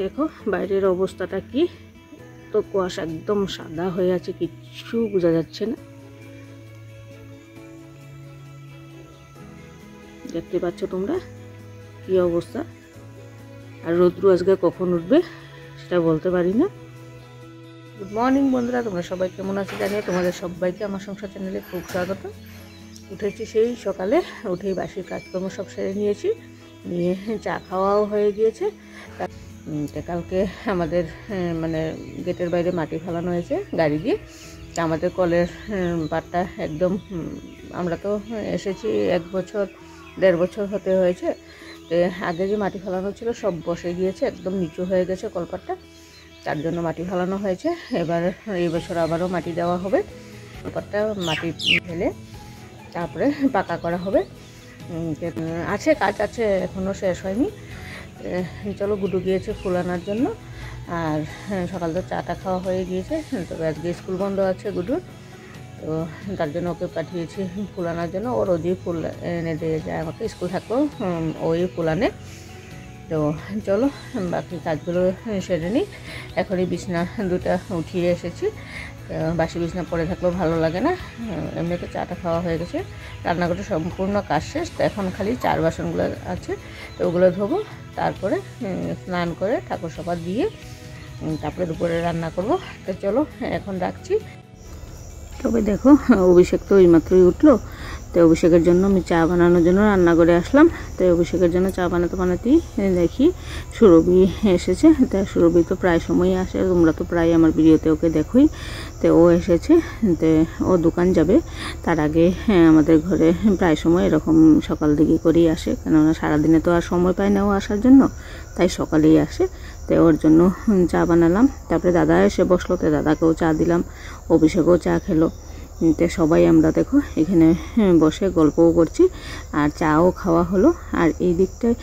দেখো বাইরের অবস্থাটা কি, তো কুয়াশা একদম সাদা হয়ে আছে, কিচ্ছু বোঝা যাচ্ছে না। দেখতে পাচ্ছ তোমরা কি অবস্থা। আর রৌদ্র আজকে কখন উঠবে সেটা বলতে পারি না। গুড মর্নিং বন্ধুরা, তোমরা সবাই কেমন আছো জানিয়ে তোমাদের সবাইকে আমার সংসার চ্যানেলে খুব স্বাগত। উঠেছি সেই সকালে, উঠেই বাসির কাজকর্ম সব সেরে নিয়েছি, নিয়ে চা খাওয়াও হয়ে গিয়েছে। কালকে আমাদের মানে গেটের বাইরে মাটি ফেলানো হয়েছে গাড়ি দিয়ে। আমাদের কলের পাটটা একদম, আমরা তো এসেছি 1 বছর 1.5 বছর হতে হয়েছে। তো আগে যে মাটি ফেলানো ছিল সব বসে গিয়েছে, একদম নিচু হয়ে গেছে কলপাটটা, তার জন্য মাটি ফেলানো হয়েছে। এবার এই বছর আবারও মাটি দেওয়া হবে, কলপাটটা মাটি ফেলে তারপরে পাকা করা হবে। আছে কাজ আছে, এখনও শেষ হয়নি। চলো, গুডু গিয়েছে ফুল আনার জন্য। আর সকাল তো চাটা খাওয়া হয়ে গিয়েছে, তবে আজকে স্কুল বন্ধ আছে গুডুর, তো তার জন্য ওকে পাঠিয়েছি ফুল আনার জন্য। ও রোজই ফুল এনে দিয়ে যায় আমাকে, স্কুল থাকলেও ওই ফুল আনে। তো চলো বাকি কাজগুলো সেরে নিই। এখনই বিছনা দুটা উঠিয়ে এসেছি, বাসি বিছনা পড়ে থাকলেও ভালো লাগে না। এমনিতে চাটা খাওয়া হয়ে গেছে, রান্নাঘরে সম্পূর্ণ কাজ শেষ। তো এখন খালি চার বাসনগুলো আছে, তো ওগুলো ধোবো, তারপরে স্নান করে ঠাকুর সভা দিয়ে তারপরে দুপুরে রান্না করব। তো চলো এখন রাখছি। তবে দেখো অভিষেক তো এইমাত্রই উঠলো, তো অভিষেকের জন্য আমি চা বানানোর জন্য রান্নাঘরে আসলাম। তো অভিষেকের জন্য চা বানাতেই দেখি সুরভি এসেছে। তা সুরভি তো প্রায় সময়ই আসে, তোমরা তো প্রায় আমার ভিডিওতে ওকে দেখোই। তো ও এসেছে, তো ও দোকান যাবে, তার আগে আমাদের ঘরে প্রায় সময় এরকম সকাল দিকে করেই আসে, কেননা সারাদিনে তো আর সময় পায় না ও আসার জন্য, তাই সকালেই আসে। তো ওর জন্য চা বানালাম, তারপরে দাদা এসে বসলো, তো দাদাকেও চা দিলাম, অভিষেকও চা খেলো। তো সবাই আমরা দেখো এখানে বসে গল্পও করছি আর চাও খাওয়া হলো। আর এই দিকটায়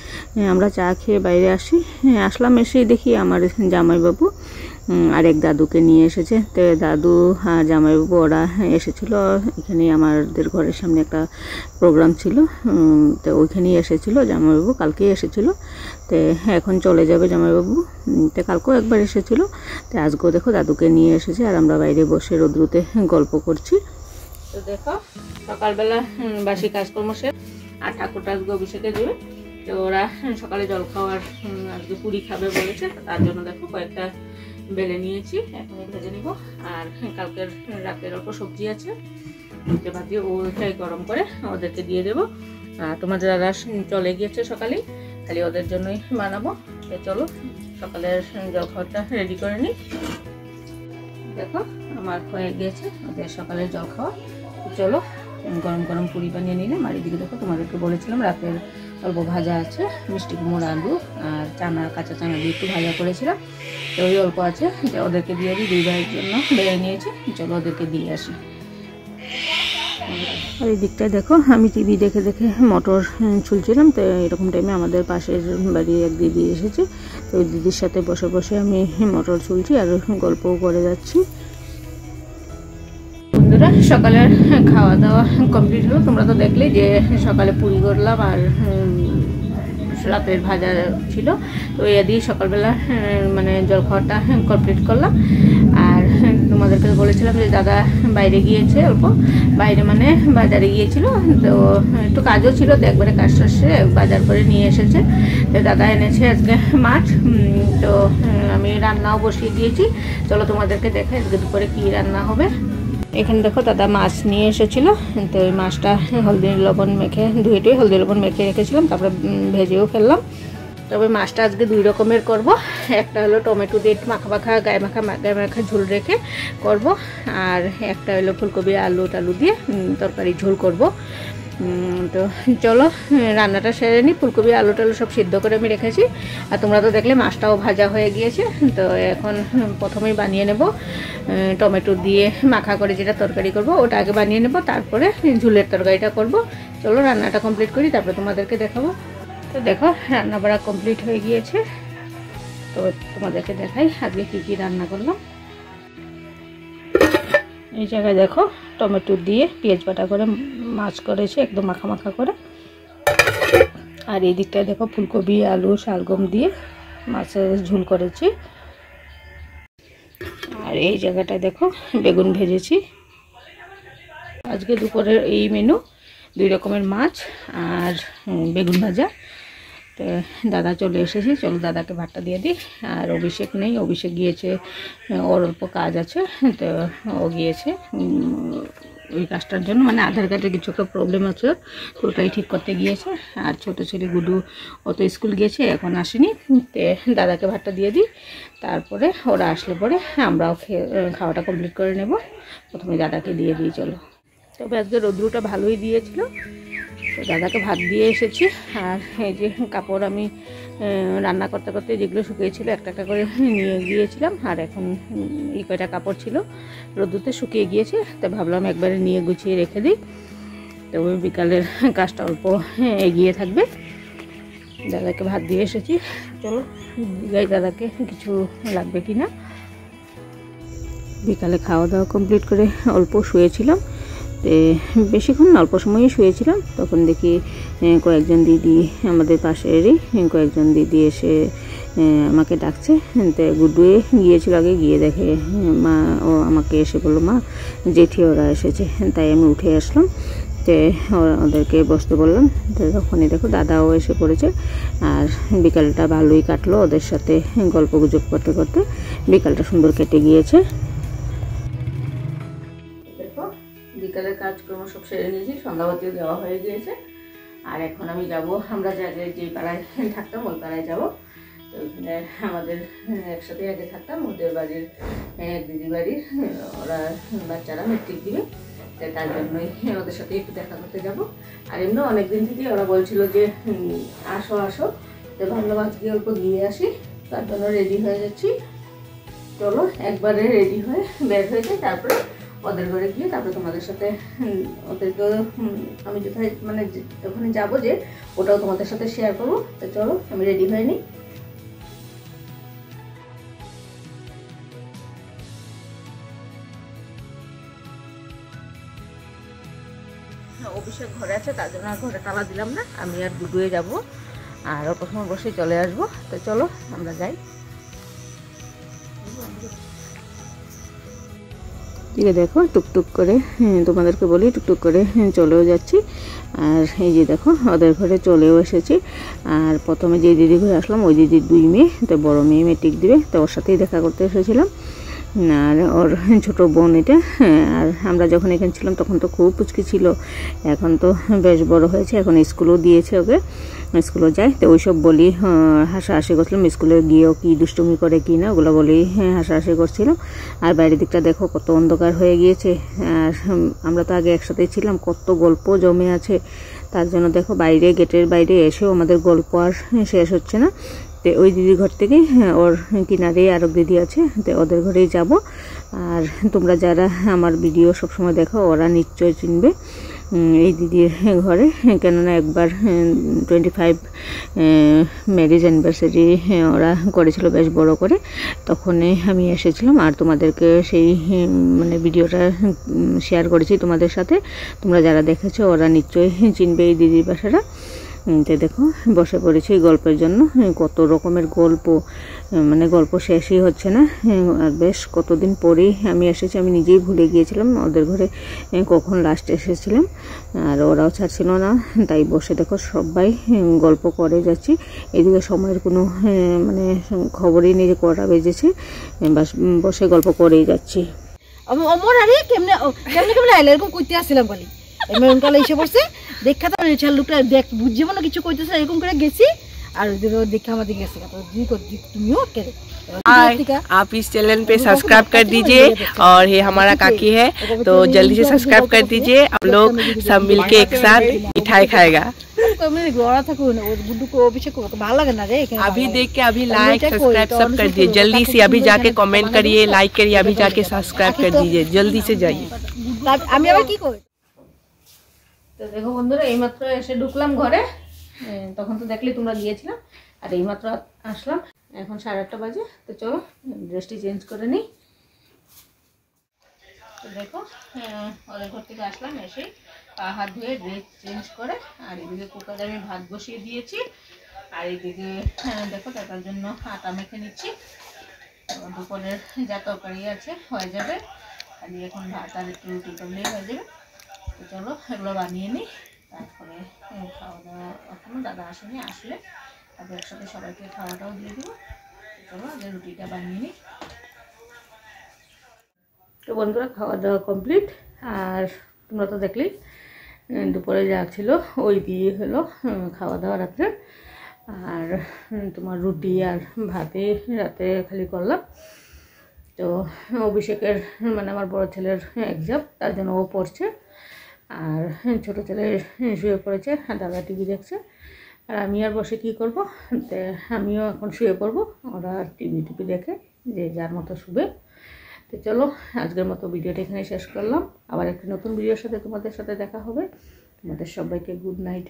আমরা চা খেয়ে বাইরে আসলাম, এসেই দেখি আমার জামাইবাবু আর এক দাদুকে নিয়ে এসেছে। তো দাদু আর জামাইবাবু ওরা এসেছিলো এখানে, আমাদের ঘরের সামনে একটা প্রোগ্রাম ছিল, তো ওইখানেই এসেছিলো জামাইবাবু, কালকেই এসেছিলো। তো এখন চলে যাবে জামাইবাবু। তো কালকেও একবার এসেছিলো, তো আজকেও দেখো দাদুকে নিয়ে এসেছে, আর আমরা বাইরে বসে রোদ্রুতে গল্প করছি। তো দেখো সকালবেলা বাসি কাজকর্ম শেষ, আর ঠাকুরটা আজকে অভিষেকে দেবে। তো ওরা সকালে জল খাওয়ার আজকে পুরি খাবে বলেছে, তার জন্য দেখো কয়েকটা বেলে নিয়েছি, এখন ভেজে নিব। আর কালকের রাতের অল্প সবজি আছে, ভাজিয়ে ওটাই গরম করে ওদেরকে দিয়ে দেবো। তোমাদের দাদা চলে গিয়েছে সকালেই, খালি ওদের জন্যই বানাবো। তো চলো সকালের জলখাবারটা রেডি করে নিই। দেখো আমার হয়ে গিয়েছে ওদের সকালের জল খাওয়া। চলো গরম গরম পুরি বানিয়ে নিলাম। আর এদিকে দেখো তোমাদেরকে বলেছিলাম রাতের অল্প ভাজা আছে, মিষ্টি কুমড়ো, আলু আর চানা, কাঁচা চানা দিয়ে একটু ভাজা করেছিলাম, তো ওই অল্প আছে, ওদেরকে দিয়ে দিই। 2 ভাইয়ের জন্য বেড়ে নিয়েছি, চলো ওদেরকে দিয়ে আসি। আর এই দিকটায় দেখো আমি টিভি দেখে দেখে মটর ছুলছিলাম। তো এরকম টাইমে আমাদের পাশের বাড়ির এক দিদি এসেছে, তো ওই দিদির সাথে বসে বসে আমি মটর ছুলছি আর গল্পও করে যাচ্ছি। বন্ধুরা সকালের খাওয়া দাওয়া কমপ্লিট হলো, তোমরা তো দেখলেই যে সকালে পুরি করলাম আর রাতের ভাজা ছিল। তো এই দিয়ে সকালবেলা মানে জলখাবারটা কমপ্লিট করলাম। আর তোমাদেরকে বলেছিলাম যে দাদা বাইরে গিয়েছে, অল্প বাইরে মানে বাজারে গিয়েছিল, তো একটু কাজও ছিল, তো একবারে কাজ শেষে বাজার করে নিয়ে এসেছে। তো দাদা এনেছে আজকে মাছ, তো আমি রান্নাও বসিয়ে দিয়েছি। চলো তোমাদেরকে দেখে আজকে দুপুরে কী রান্না হবে। এখানে দেখো দাদা মাছ নিয়ে এসেছিলো, তো ওই মাছটা হলদি লবণ মেখে ধুয়ে হলদি লবণ মেখে রেখেছিলাম, তারপরে ভেজেও ফেললাম। তবে মাছটা আজকে 2 রকমের করব। একটা হলো টমেটো দিয়ে মাখা মাখা গায়ে মাখা ঝোল রেখে করব, আর একটা হলো ফুলকপি আলু টালু দিয়ে তরকারি ঝোল করব। তো চলো রান্নাটা সেরে নিই। ফুলকপি আলু টালু সব সিদ্ধ করে আমি রেখেছি, আর তোমরা তো দেখলে মাছটাও ভাজা হয়ে গিয়েছে। তো এখন প্রথমেই বানিয়ে নেব টমেটো দিয়ে মাখা করে যেটা তরকারি করব ওটা আগে বানিয়ে নেব, তারপরে ঝোলের তরকারিটা করব। চলো রান্নাটা কমপ্লিট করি, তারপরে তোমাদেরকে দেখাবো। তো দেখো রান্না বাড়া কমপ্লিট হয়ে গিয়েছে, তো তোমাদেরকে দেখাই আজকে কী কী রান্না করলাম। এই জায়গায় দেখো টমেটো দিয়ে পেঁয়াজ বাটা করে মাছ করেছি একদম মাখা মাখা করে, আর এই দিকটায় দেখো ফুলকপি আলু শালগম দিয়ে মাছের ঝোল করেছি, আর এই জায়গাটায় দেখো বেগুন ভেজেছি। আজকে দুপুরের এই মেনু, 2 রকমের মাছ আর বেগুন ভাজা। তো দাদা চলে এসেছে, চলো দাদাকে ভাতটা দিয়ে দিই। আর অভিষেক নেই, অভিষেক গিয়েছে, ওর অল্প কাজ আছে, তো ও গিয়েছে ওই কাজটার জন্য, মানে আধার কার্ডের কিছু একটা প্রবলেম আছে, তো ওটাই ঠিক করতে গিয়েছে। আর ছোটো ছেলে গুডু ও তো স্কুল গিয়েছে, এখন আসেনি। তো দাদাকে ভাতটা দিয়ে দিই, তারপরে ওরা আসলে পরে আমরাও খাওয়াটা কমপ্লিট করে নেব। প্রথমে দাদাকে দিয়ে দিই চলো। তবে আজকে রৌদ্রটা ভালোই দিয়েছিল, তো দাদাকে ভাত দিয়ে এসেছি। আর এই যে কাপড় আমি রান্না করতে করতে যেগুলো শুকিয়েছিল একটা একটা করে নিয়ে গিয়েছিলাম, আর এখন এই কয়টা কাপড় ছিল রোদ্দুরতে শুকিয়ে গিয়েছে, তো ভাবলাম একবারে নিয়ে গুছিয়ে রেখে দিই, তো বিকালের কাজটা অল্প এগিয়ে থাকবে। দাদাকে ভাত দিয়ে এসেছি, চলো জিজ্ঞাসা দাদাকে কিছু লাগবে কি না। বিকালে খাওয়া দাওয়া কমপ্লিট করে অল্প শুয়েছিলাম, বেশিক্ষণ অল্প সময়ই শুয়েছিলাম। তখন দেখি কয়েকজন দিদি আমাদের পাশেরই কয়েকজন দিদি এসে আমাকে ডাকছে। তো গুডুয়ে গিয়েছিল আগে, গিয়ে দেখে মা ও আমাকে এসে বললো মা জেঠি ওরা এসেছে, তাই আমি উঠে আসলাম। তো ওদেরকে বসতে বললাম, তো তখনই দেখো দাদাও এসে পড়েছে। আর বিকালটা ভালোই কাটলো ওদের সাথে গল্প গুজব করতে করতে, বিকালটা সুন্দর কেটে গিয়েছে। বিকালের কাজকর্ম সব সেরে নিয়েছি, সন্ধ্যাবাতিও দেওয়া হয়ে গিয়েছে। আর এখন আমি যাব, আমরা যে পাড়ায় থাকতাম ওই পাড়ায় যাব। তো ওখানে আমাদের একসাথে আগে থাকতাম, ওদের বাড়ির দিদি বাড়ির ওরা বাচ্চারা মেট্রিক দিবে, তার জন্যই ওদের সাথে একটু দেখা করতে যাব। আর এমনি অনেকদিন থেকে ওরা বলছিল যে আসো আসো, তো ভাবলাম আজকে অল্প গিয়ে আসি, তার জন্য রেডি হয়ে যাচ্ছি। চলো একবারে রেডি হয়ে বের হয়ে যাই, তারপরে ওদের ঘরে গিয়ে তারপরে তোমাদের সাথে ওদেরকে আমি কোথায় মানে ওখানে যাবো যে ওটাও তোমাদের সাথে শেয়ার করবো। তো চলো আমি রেডি হয়ে নিই। অভিষেক ঘরে আছে, তার জন্য আর ঘরে তালা দিলাম না, আমি আর গুডুয়ে যাবো, আর অল্প সময় বসে চলে আসবো। তো চলো আমরা যাই। ঠিক আছে, দেখো টুকটুক করে তোমাদেরকে বলি টুকটুক করে চলেও যাচ্ছি। আর এই যে দেখো ওদের ঘরে চলেও এসেছি। আর প্রথমে যে দিদি ঘরে আসলাম ওই দিদির 2 মেয়ে, তো বড় মেয়ে মেট্রিক দিবে, তো ওর সাথেই দেখা করতে এসেছিলাম। আর ওর ছোট বোন এটা। আর আমরা যখন এখানে ছিলাম তখন তো খুব পুচকি ছিল, এখন তো বেশ বড় হয়েছে, এখন স্কুলও দিয়েছে ওকে, স্কুলে যায়। তো ওইসব বলি হাসাহাসি করছিলাম, স্কুলে গিয়েও কি দুষ্টুমি করে কি না ওগুলো বলেই হাসাহাসি করছিলাম। আর বাইরের দিকটা দেখো কত অন্ধকার হয়ে গিয়েছে, আর আমরা তো আগে একসাথেই ছিলাম, কত গল্প জমে আছে। তার জন্য দেখো বাইরে গেটের বাইরে এসেও আমাদের গল্প আর শেষ হচ্ছে না। তো ওই দিদির ঘর থেকেই ওর কিনারে আরও দিদি আছে, তো ওদের ঘরেই যাব। আর তোমরা যারা আমার ভিডিও সবসময় দেখো ওরা নিশ্চয় চিনবে এই দিদির ঘরে, কেননা একবার 25 ম্যারেজ অ্যানিভার্সারি ওরা করেছিল বেশ বড় করে, তখনই আমি এসেছিলাম। আর তোমাদেরকে সেই মানে ভিডিওটা শেয়ার করেছি তোমাদের সাথে, তোমরা যারা দেখেছো ওরা নিশ্চয়ই চিনবে এই দিদির বাসাটা। তো দেখো বসে পড়েছি গল্পের জন্য, কত রকমের গল্প, মানে গল্প শেষই হচ্ছে না। আর বেশ কতদিন পরেই আমি এসেছি, আমি নিজেই ভুলে গিয়েছিলাম ওদের ঘরে কখন লাস্ট এসেছিলাম, আর ওরাও ছাড়ছিল না। তাই বসে দেখো সবাই গল্প করে যাচ্ছি, এদিকে সময়ের কোনো মানে খবরই নেই যে কটা বেজেছে, বসে গল্প করেই যাচ্ছি। অমর আরে কেমনে কেমনে কেমনে আইলে এরকম কইতে আসছিলাম বলি এমন কালে এসে পড়ছে দেখা তো রেচাল লোকটা দেখ বুঝিব না কিছু কইতেছে, এরকম করে গেছি আর ওদেরও দেখে আমাদের গেছে তো তুমিও কে आप इस चैनल पे सब्सक्राइब कर दीजिए और ये हमारा काकी है तो जल्दी से सब्सक्राइब कर दीजिए। हम लोग सब मिलके एक साथ मिठाई खाएगा। अभी देख के अभी लाइक सब्सक्राइब सब कर दिए, जल्दी से अभी जाके कमेंट करिए, लाइक करिए, अभी जाके सब्सक्राइब कर दीजिए, जल्दी से जाइए। আমি আবার কি করি তো দেখো বন্ধুরা, এইমাত্র এসে ঢুকলাম ঘরে, তখন তো দেখলে তোমরা গিয়েছিলাম, আর এইমাত্র আসলাম, এখন 8:30 বাজে। তো চলো ড্রেসটি চেঞ্জ করে নিই। তো দেখো ওদের ঘর থেকে আসলাম, এসে পা হাত ধুয়ে ড্রেস চেঞ্জ করে, আর এদিকে কুকারে আমি ভাত বসিয়ে দিয়েছি, আর এইদিকে দেখো তার জন্য আটা মেখে নিচ্ছি। দুপুরের যা তরকারি আছে হয়ে যাবে, খালি এখন ভাত আর একটু রুটি করলেই হয়ে যাবে। তো চলো এগুলো বানিয়ে নিই, তারপরে খাওয়া দাওয়া, এখনও দাদা আসেনি, আসলে তারপর একসাথে সবাইকে খাওয়াটাও দিয়ে দেবো। চলো আগে রুটিটা বানিয়ে নিই। তো বন্ধুরা, খাওয়া দাওয়া কমপ্লিট, আর তোমরা তো দেখলেই দুপুরে যা ছিল ওই দিয়ে হলো খাওয়া দাওয়া রাত্রে। আর তোমার রুটি আর ভাতে রাতে খালি করলাম। তো অভিষেকের মানে আমার বড় ছেলের এক্সাম, তার জন্য ও পড়ছে, আর ছোটো ছেলে শুয়ে পড়েছে, দাদা টিভি দেখছে, আর আমি আর বসে কী করবো, তো আমিও এখন শুয়ে পড়বো। ওরা টিভি দেখে যে যার মতো শুবে। তো চলো আজকের মতো ভিডিওটা এখানে শেষ করলাম, আবার একটা নতুন ভিডিওর সাথে তোমাদের সাথে দেখা হবে। তোমাদের সবাইকে গুড নাইট।